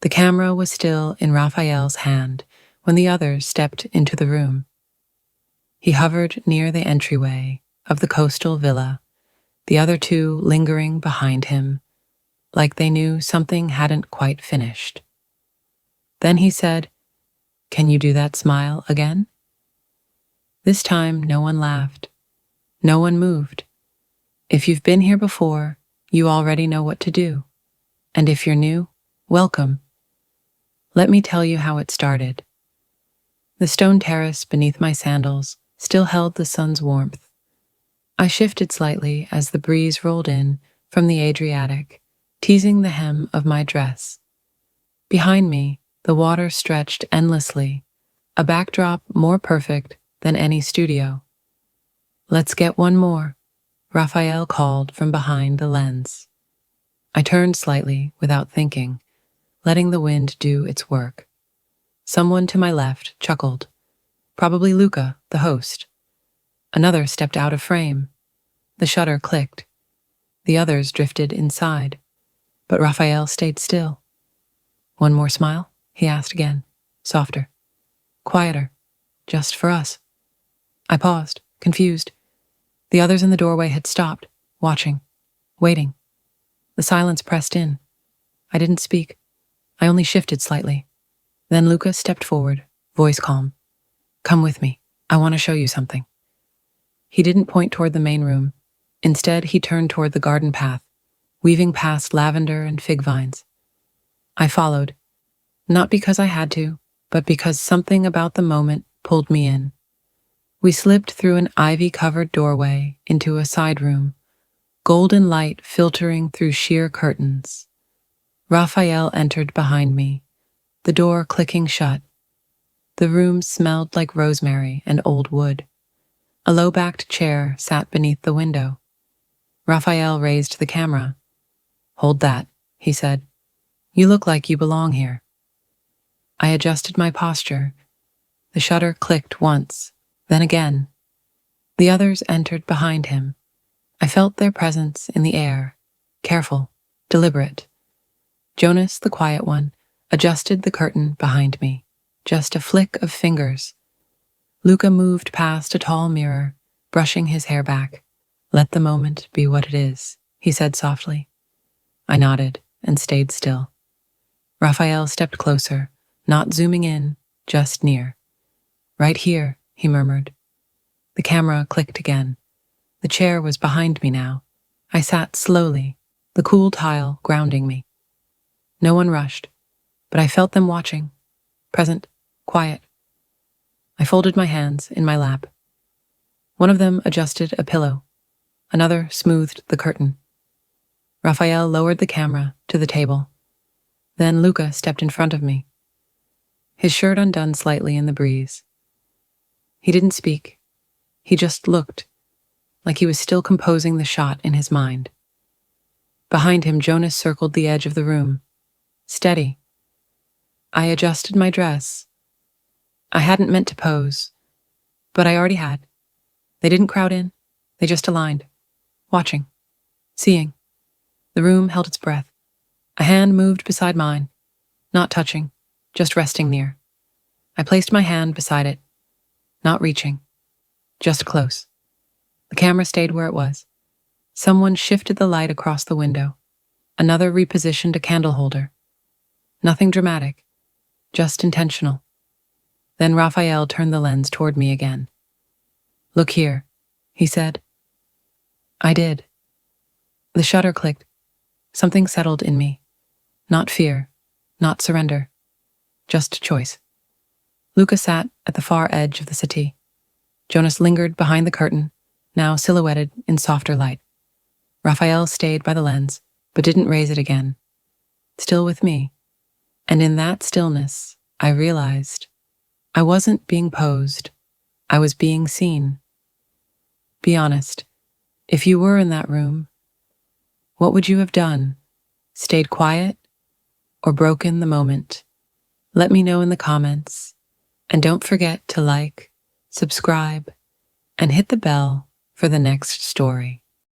The camera was still in Raphael's hand when the others stepped into the room. He hovered near the entryway of the coastal villa, the other two lingering behind him, like they knew something hadn't quite finished. Then he said, "Can you do that smile again?" This time, no one laughed. No one moved. If you've been here before, you already know what to do. And if you're new, welcome. Let me tell you how it started. The stone terrace beneath my sandals still held the sun's warmth. I shifted slightly as the breeze rolled in from the Adriatic, teasing the hem of my dress. Behind me, the water stretched endlessly, a backdrop more perfect than any studio. "Let's get one more," Raphael called from behind the lens. I turned slightly without thinking, letting the wind do its work. Someone to my left chuckled, probably Luca, the host. Another stepped out of frame. The shutter clicked. The others drifted inside, but Raphael stayed still. "One more smile?" he asked again, softer, quieter, just for us. I paused, confused. The others in the doorway had stopped, watching, waiting. The silence pressed in. I didn't speak. I only shifted slightly. Then Luca stepped forward, voice calm. "Come with me. I want to show you something." He didn't point toward the main room. Instead, he turned toward the garden path, weaving past lavender and fig vines. I followed, not because I had to, but because something about the moment pulled me in. We slipped through an ivy-covered doorway into a side room, golden light filtering through sheer curtains. Raphael entered behind me, the door clicking shut. The room smelled like rosemary and old wood. A low-backed chair sat beneath the window. Raphael raised the camera. "Hold that," he said. "You look like you belong here." I adjusted my posture. The shutter clicked once, then again. The others entered behind him. I felt their presence in the air, careful, deliberate. Jonas, the quiet one, adjusted the curtain behind me, just a flick of fingers. Luca moved past a tall mirror, brushing his hair back. "Let the moment be what it is," he said softly. I nodded and stayed still. Raphael stepped closer, not zooming in, just near. "Right here," he murmured. The camera clicked again. The chair was behind me now. I sat slowly, the cool tile grounding me. No one rushed, but I felt them watching, present, quiet. I folded my hands in my lap. One of them adjusted a pillow. Another smoothed the curtain. Raphael lowered the camera to the table. Then Luca stepped in front of me, his shirt undone slightly in the breeze. He didn't speak. He just looked, like he was still composing the shot in his mind. Behind him, Jonas circled the edge of the room. Steady. I adjusted my dress. I hadn't meant to pose, but I already had. They didn't crowd in. They just aligned, watching, seeing. The room held its breath. A hand moved beside mine, not touching, just resting near. I placed my hand beside it, not reaching, just close. The camera stayed where it was. Someone shifted the light across the window. Another repositioned a candle holder. Nothing dramatic, just intentional. Then Raphael turned the lens toward me again. "Look here," he said. I did. The shutter clicked. Something settled in me. Not fear, not surrender, just choice. Luca sat at the far edge of the settee. Jonas lingered behind the curtain, now silhouetted in softer light. Raphael stayed by the lens, but didn't raise it again. Still with me. And in that stillness, I realized I wasn't being posed. I was being seen. Be honest. If you were in that room, what would you have done? Stayed quiet or broken the moment? Let me know in the comments. And don't forget to like, subscribe, and hit the bell for the next story.